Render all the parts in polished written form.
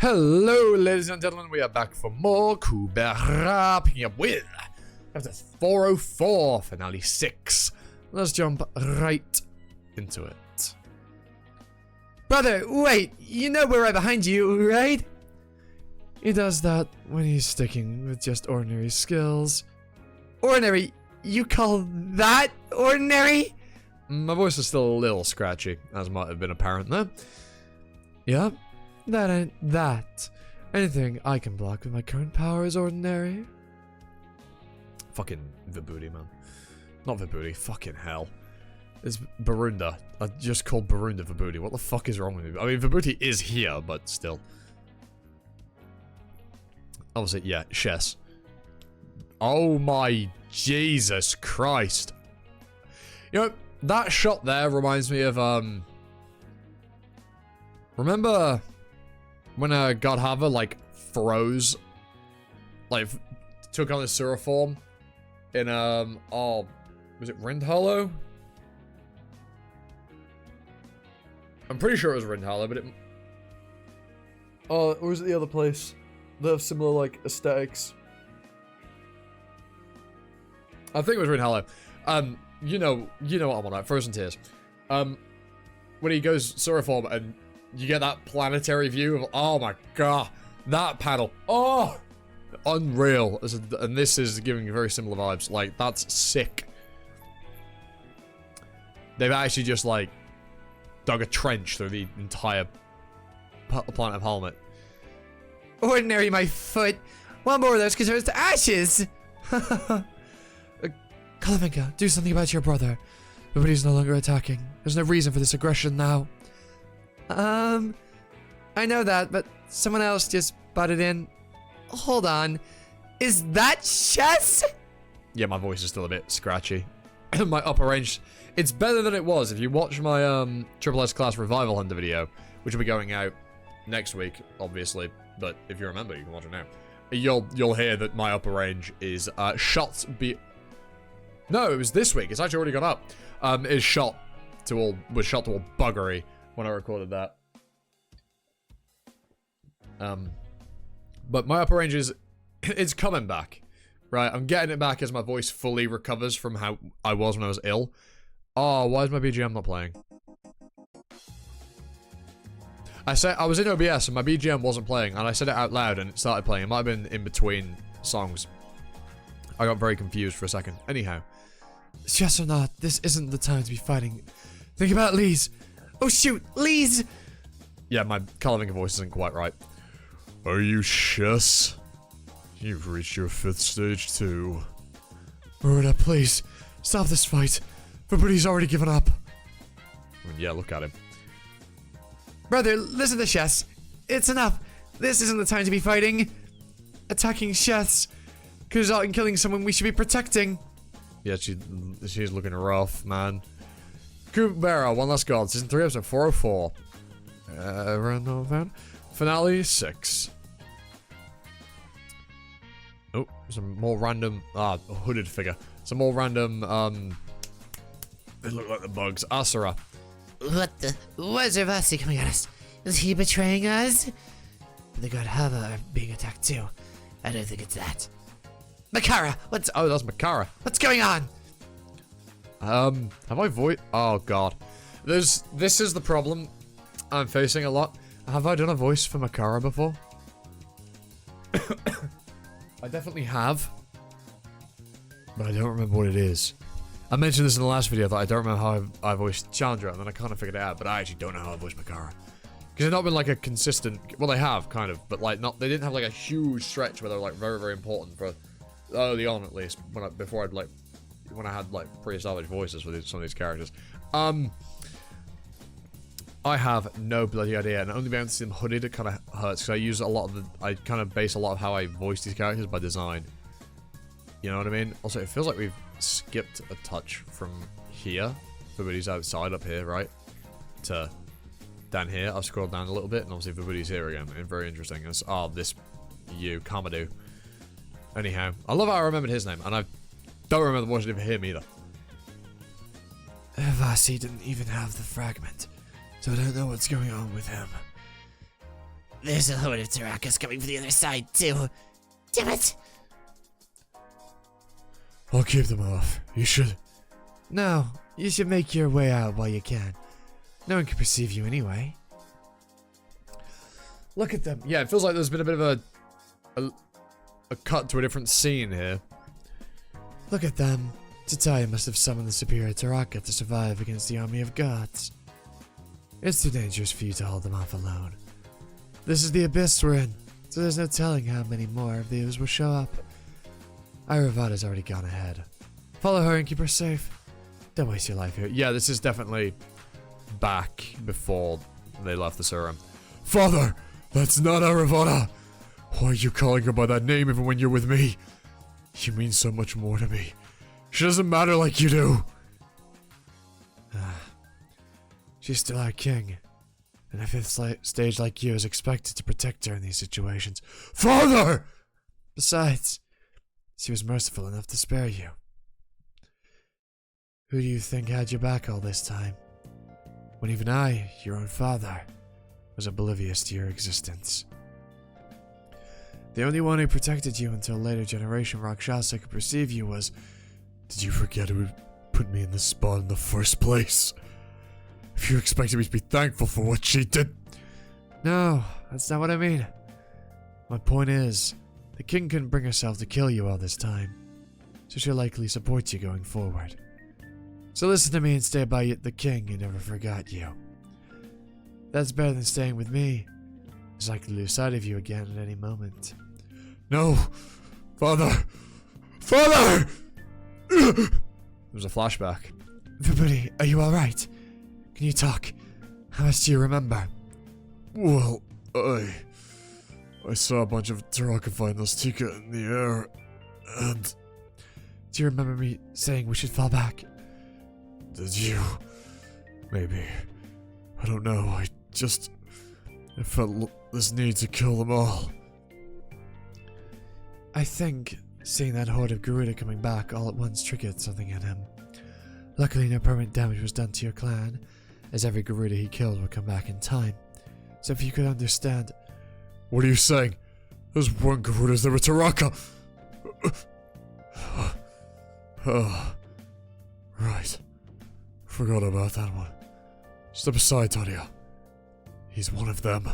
Hello, ladies and gentlemen, we are back for more Kubera, picking up with chapter 404, finale 6. Let's jump right into it. Brother, wait, you know we're right behind you, right? He does that when he's sticking with just ordinary skills. Ordinary? You call that ordinary? My voice is still a little scratchy, as might have been apparent there. Yeah. That ain't that. Anything I can block with my current power is ordinary. Fucking Vibhuti, man. Not Vibhuti, fucking hell. It's Maruna. I just called Maruna Vibhuti. What the fuck is wrong with me? I mean, Vibhuti is here, but still. Obviously, yeah, Chess. Oh my Jesus Christ. You know, that shot there reminds me of, remember when Godhava, like, froze? Like, took on his Sura form? In, oh, was it Rind Hollow? I'm pretty sure it was Rind Hollow, but it... or was it the other place? They have similar, like, aesthetics. I think it was Rind Hollow. You know what I'm on about, Frozen Tears. When he goes Sura form and you get that planetary view of, oh my god, that panel, oh, unreal. And this is giving very similar vibes. Like, that's sick. They've actually just, like, dug a trench through the entire planet of Helmet. Ordinary, my foot. One more of those concerns to ashes. Kalavinka, do something about your brother. Nobody's no longer attacking. There's no reason for this aggression now. I know that, but someone else just butted in. Hold on. Is that Chess? Yeah, my voice is still a bit scratchy. My upper range, it's better than it was. If you watch my Triple S Class Revival Hunter video, which will be going out next week, obviously, but if you remember, you can watch it now. You'll hear that my upper range is no, it was this week. It's actually already gone up. Was shot to all buggery when I recorded that. But my upper range is, it's coming back, right? I'm getting it back as my voice fully recovers from how I was when I was ill. Oh, why is my BGM not playing? I said I was in OBS and my BGM wasn't playing, and I said it out loud and it started playing. It might have been in between songs. I got very confused for a second. Anyhow. Chess or not, this isn't the time to be fighting. Think about Lee's. Oh shoot, Lee's! Yeah, my Kalavinka voice isn't quite right. Are you Chess? You've reached your 5th stage too. Maruna, please, stop this fight. Everybody's already given up. I mean, yeah, look at him. Brother, listen to Chess. It's enough. This isn't the time to be fighting. Attacking Chess could result in killing someone we should be protecting. Yeah, she's looking rough, man. Kubera, One Last God, Season 3, Episode 404. Finale 6. Oh, some more random, a hooded figure. Some more random, they look like the bugs. Asura. What is Ravasi coming at us? Is he betraying us? The god Hava are being attacked too. I don't think it's that. Makara, oh, that's Makara. what's going on? Have I oh god. This is the problem I'm facing a lot. Have I done a voice for Makara before? I definitely have. But I don't remember what it is. I mentioned this in the last video that I don't remember how I voiced Chandra, and then I kind of figured it out, but I actually don't know how I voiced Makara. Because they've not been like a consistent, well they have, kind of, but like they didn't have like a huge stretch where they were like very, very important for early on at least, when I had like pre-established voices for some of these characters. I have no bloody idea, and only being able to see them hooded, it kind of hurts, because I use a lot of I kind of base a lot of how I voice these characters by design. You know what I mean? Also, it feels like we've skipped a touch from here, everybody's outside up here, right? To down here. I've scrolled down a little bit, and obviously everybody's here again, and very interesting. It's, this, you, Kamadou. Anyhow, I love how I remembered his name, and I don't remember watching it for him either. Vasi didn't even have the fragment, so I don't know what's going on with him. There's a horde of Tarakas coming from the other side, too. Damn it! I'll keep them off. You should. No, you should make your way out while you can. No one can perceive you anyway. Look at them. Yeah, it feels like there's been a bit of a cut to a different scene here. Look at them. Tataya must have summoned the superior Taraka to survive against the army of gods. It's too dangerous for you to hold them off alone. This is the abyss we're in, so there's no telling how many more of these will show up. Iravada's already gone ahead. Follow her and keep her safe. Don't waste your life here. Yeah, this is definitely back before they left the serum. Father, that's not Iravada. Why are you calling her by that name even when you're with me? You mean so much more to me. She doesn't matter like you do. She's still our king. And a fifth stage like you is expected to protect her in these situations. Father! Besides, she was merciful enough to spare you. Who do you think had your back all this time? When even I, your own father, was oblivious to your existence. The only one who protected you until later generation Rakshasa could perceive you was... Did you forget who put me in this spot in the first place? If you expected me to be thankful for what she did... No, that's not what I mean. My point is, the king couldn't bring herself to kill you all this time, so she'll likely support you going forward. So listen to me and stay by the king who never forgot you. That's better than staying with me. He's likely to lose sight of you again at any moment. No! Father! Father! There was a flashback. Vibhuti, are you alright? Can you talk? How much do you remember? Well, I saw a bunch of Taraka find those Tika in the air, and... Do you remember me saying we should fall back? Did you? Maybe. I don't know, I felt this need to kill them all. I think seeing that horde of Garuda coming back all at once triggered something in him. Luckily no permanent damage was done to your clan, as every Garuda he killed would come back in time. So if you could understand... What are you saying? Those weren't Garudas, they were Taraka! Right. Forgot about that one. Step aside, Tadia. He's one of them.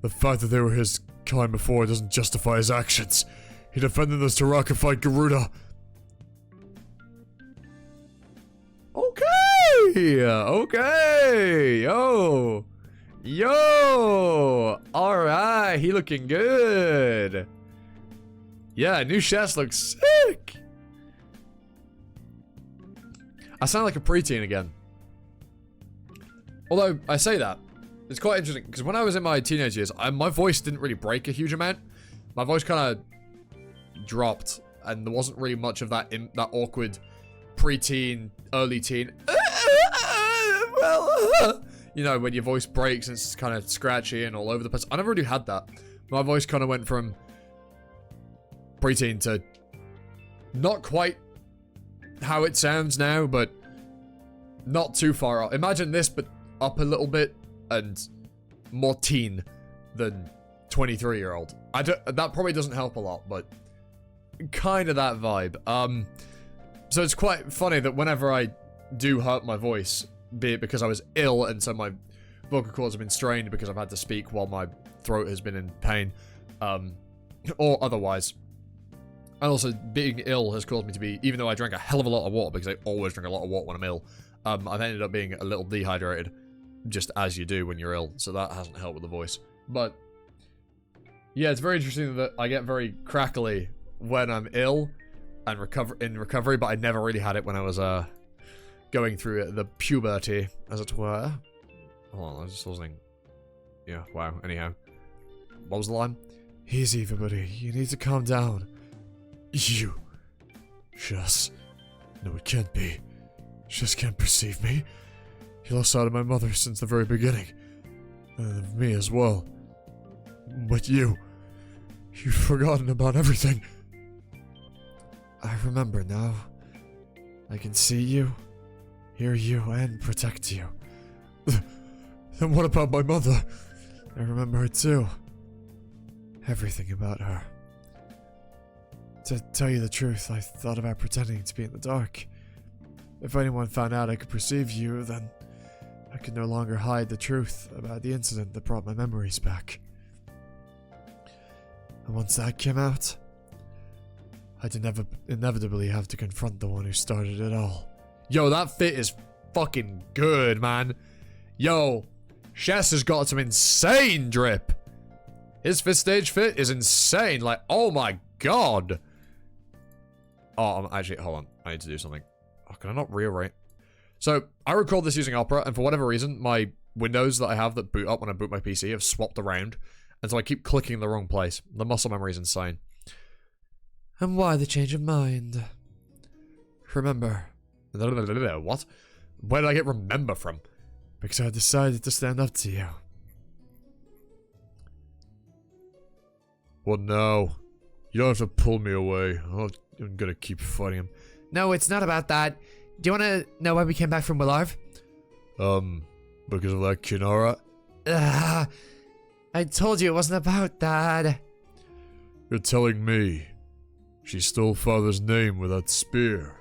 The fact that they were his kind before doesn't justify his actions. He defended those Taraka fight Garuda. Okay, yo, alright, he looking good. Yeah, new chest looks sick. I sound like a preteen again. Although, I say that, it's quite interesting, because when I was in my teenage years, my voice didn't really break a huge amount. My voice kind of dropped, and there wasn't really much of that awkward preteen, early teen, you know, when your voice breaks and it's kind of scratchy and all over the place. I never really had that. My voice kind of went from preteen to not quite how it sounds now, but not too far off. Imagine this, but up a little bit and more teen than 23-year-old. That probably doesn't help a lot, but kind of that vibe. So it's quite funny that whenever I do hurt my voice, be it because I was ill and so my vocal cords have been strained because I've had to speak while my throat has been in pain, or otherwise. And also, being ill has caused me to be, even though I drank a hell of a lot of water, because I always drink a lot of water when I'm ill, I've ended up being a little dehydrated, just as you do when you're ill, so that hasn't helped with the voice. But, yeah, it's very interesting that I get very crackly when I'm ill and in recovery, but I never really had it when I was, going through the puberty, as it were. Hold on, I was just listening. Yeah, wow, anyhow. What was the line? Easy, everybody. You need to calm down. You. Shus. No, it can't be. Shus can't perceive me. He lost sight of my mother since the very beginning. And of me as well. But you've forgotten about everything. I remember now. I can see you, hear you, and protect you. Then what about my mother? I remember her too. Everything about her. To tell you the truth, I thought about pretending to be in the dark. If anyone found out I could perceive you, then I could no longer hide the truth about the incident that brought my memories back. And once that came out, I'd inevitably have to confront the one who started it all. Yo, that fit is fucking good, man. Yo, Chess has got some insane drip. His fifth stage fit is insane. Like, oh my god. Oh, I'm actually, hold on. I need to do something. Oh, can I not rearrange? So, I record this using Opera, and for whatever reason, my windows that I have that boot up when I boot my PC have swapped around. And so I keep clicking in the wrong place. The muscle memory is insane. And why the change of mind? Remember. What? Where did I get remember from? Because I decided to stand up to you. Well, no. You don't have to pull me away. I'm gonna keep fighting him. No, it's not about that. Do you want to know why we came back from Willarv? Because of that Kinara? I told you it wasn't about that. You're telling me she stole father's name with that spear.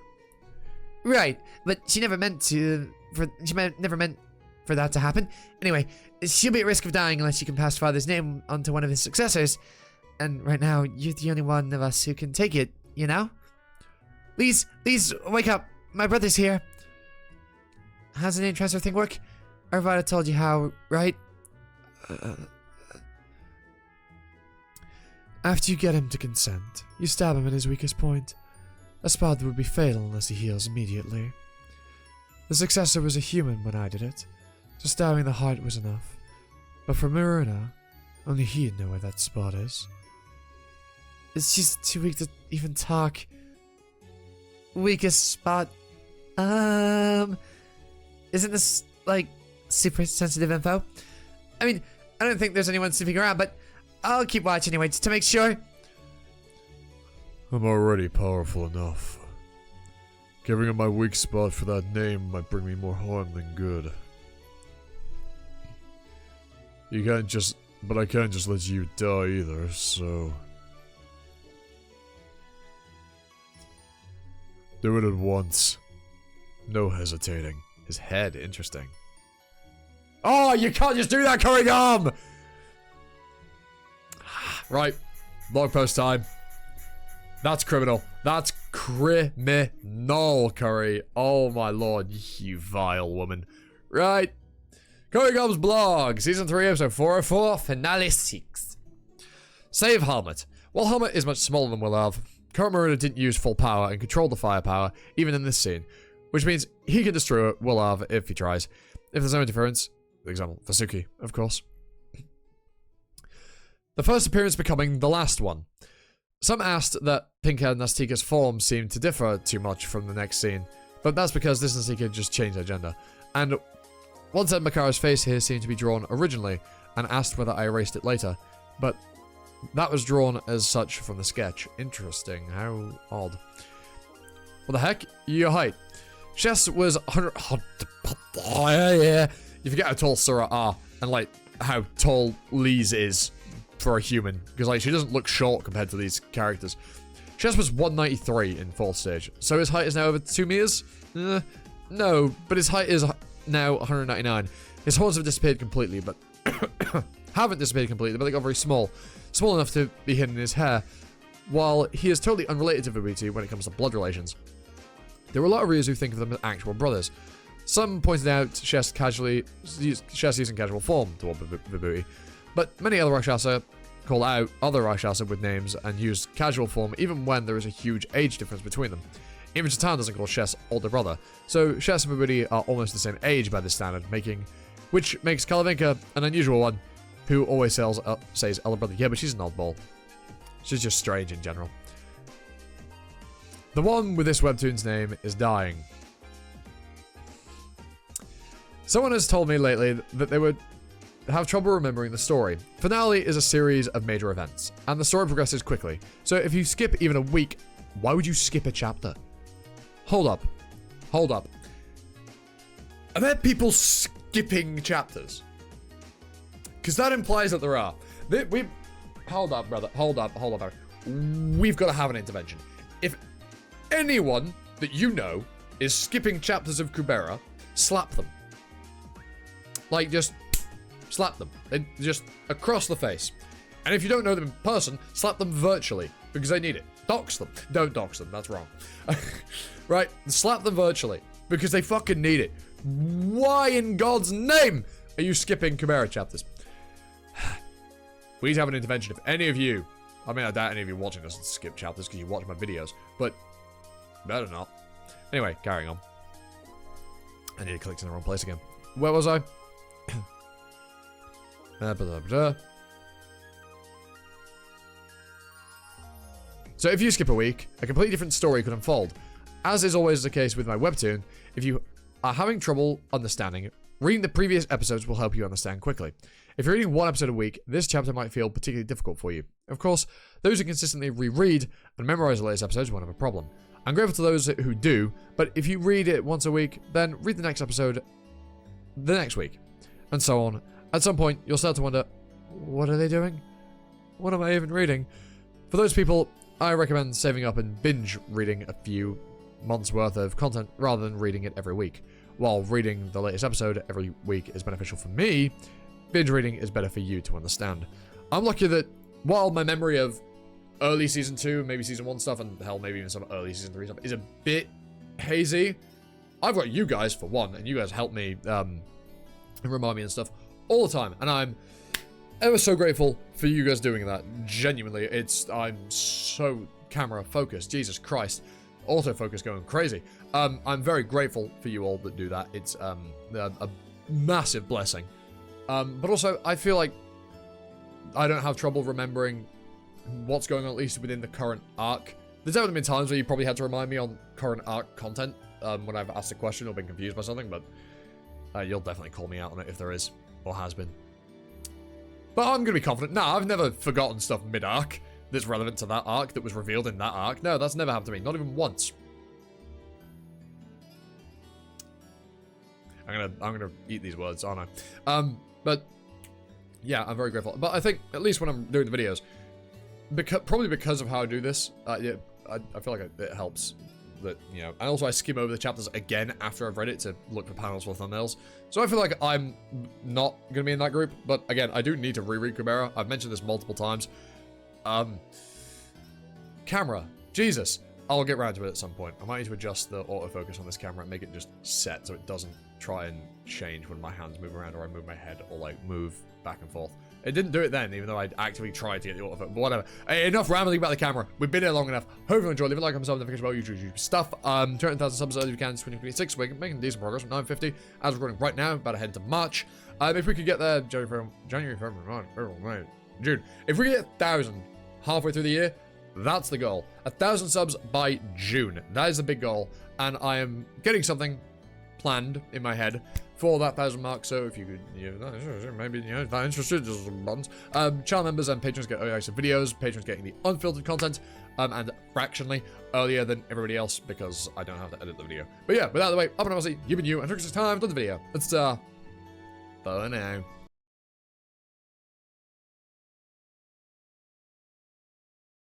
Right, but she never meant to. Never meant for that to happen. Anyway, she'll be at risk of dying unless she can pass father's name onto one of his successors. And right now, you're the only one of us who can take it, you know? Please, wake up. My brother's here. How's the name transfer thing work? Arvada told you how, right? After you get him to consent, you stab him at his weakest point. A spot that would be fatal unless he heals immediately. The successor was a human when I did it, so stabbing the heart was enough. But for Maruna, only he'd know where that spot is. She's too weak to even talk. Weakest spot. Isn't this, like, super sensitive info? I mean, I don't think there's anyone sniffing around, but I'll keep watching anyway, just to make sure. I'm already powerful enough. Giving him my weak spot for that name might bring me more harm than good. But I can't just let you die either, so... Do it at once. No hesitating. His head, interesting. Oh, you can't just do that, Kurigam! Right. Blog post time. That's criminal. That's criminal, Curry. Oh my lord, you vile woman. Right. Kurigam's blog. Season 3, episode 404, finale 6. Save Helmet. While Helmet is much smaller than Willarv, current Maruna didn't use full power and control the firepower, even in this scene. Which means he can destroy Willarv if he tries. If there's no interference, for example, Vasuki, of course. The first appearance becoming the last one. Some asked that Pinkhead Nastika's form seemed to differ too much from the next scene, but that's because this Nastika just changed their gender. And one said Makara's face here seemed to be drawn originally, and asked whether I erased it later, but that was drawn as such from the sketch. Interesting, how odd. What the heck? Your height. Chess was 100... Oh, yeah. You forget how tall Sura are, and like, how tall Lise is for a human, because like she doesn't look short compared to these characters. Chess was 193 in 4th stage, so his height is now over 2 meters? No, but his height is now 199. His horns have disappeared completely, but haven't disappeared completely, but they got very small. Small enough to be hidden in his hair, while he is totally unrelated to Vibuti when it comes to blood relations. There were a lot of readers who think of them as actual brothers. Some pointed out Chess using casual form toward Vibuti, but many other Rakshasa call out other Rakshasa with names and use casual form even when there is a huge age difference between them. Even Chatan doesn't call Chess older brother, so Chess and Vibuti are almost the same age by this standard, which makes Kalavinka an unusual one, who always says elder brother. Yeah, but she's an oddball. She's just strange in general. The one with this webtoon's name is dying. Someone has told me lately that they would have trouble remembering the story. Finale is a series of major events, and the story progresses quickly. So if you skip even a week, why would you skip a chapter? Hold up. Are there people skipping chapters? Because that implies that there are. Hold up, brother. Hold up, brother. We've got to have an intervention. If anyone that you know is skipping chapters of Kubera, slap them. Like, just slap them. Just across the face. And if you don't know them in person, slap them virtually, because they need it. Dox them. Don't dox them, that's wrong. Right? Slap them virtually, because they fucking need it. Why in God's name are you skipping Kubera chapters? We need to have an intervention. If any of you, I mean, I doubt any of you watching this skip chapters because you watch my videos, but better not. Anyway, carrying on. I need to click in the wrong place again. Where was I? So if you skip a week, a completely different story could unfold. As is always the case with my webtoon, if you are having trouble understanding, reading the previous episodes will help you understand quickly. If you're reading one episode a week, this chapter might feel particularly difficult for you. Of course, those who consistently reread and memorize the latest episodes won't have a problem. I'm grateful to those who do, but if you read it once a week, then read the next episode the next week, and so on. At some point, you'll start to wonder, what are they doing? What am I even reading? For those people, I recommend saving up and binge reading a few months worth of content rather than reading it every week. While reading the latest episode every week is beneficial for me, binge reading is better for you to understand. I'm lucky that while my memory of early season 2, maybe season 1 stuff, and hell, maybe even some early season 3 stuff is a bit hazy, I've got you guys for one, and you guys help me and remind me and stuff all the time, and I'm ever so grateful for you guys doing that. Genuinely, I'm so camera focused. Jesus Christ, autofocus going crazy. I'm very grateful for you all that do that. It's a massive blessing. But also, I feel like I don't have trouble remembering what's going on, at least within the current arc. There's definitely been times where you probably had to remind me on current arc content when I've asked a question or been confused by something, but you'll definitely call me out on it if there is, or has been. But I'm going to be confident. Nah, I've never forgotten stuff mid-arc that's relevant to that arc that was revealed in that arc. No, that's never happened to me. Not even once. I'm gonna eat these words, aren't I? But yeah, I'm very grateful. But I think at least when I'm doing the videos, probably because of how I do this, yeah, I feel like it helps. That, you know, and also I skim over the chapters again after I've read it to look for panels for thumbnails. So I feel like I'm not gonna be in that group. But again, I do need to reread Kubera. I've mentioned this multiple times. Camera, Jesus. I'll get around to it at some point. I might need to adjust the autofocus on this camera and make it just set so it doesn't try and change when my hands move around or I move my head or like move back and forth. It didn't do it then, even though I actively tried to get the autofocus. But whatever. Hey, enough rambling about the camera. We've been here long enough. Hope you enjoyed. Leave a like, comment, subscribe, notification about YouTube stuff. 200,000 subs as you can in 2026. We're making decent progress from 950 as we're recording right now. About to head to March. If we could get there, January, February, March, June. If we get 1,000 halfway through the year, that's the goal. 1,000 subs by June. That is the big goal. And I am getting something planned in my head for that 1,000 mark. So if you could, maybe, if not interested, just some buttons. Channel members and patrons get early access videos. Patrons getting the unfiltered content, and fractionally earlier than everybody else because I don't have to edit the video. But yeah, without the way, up and obviously, you've been you, and took us time, done the video. It's, for now.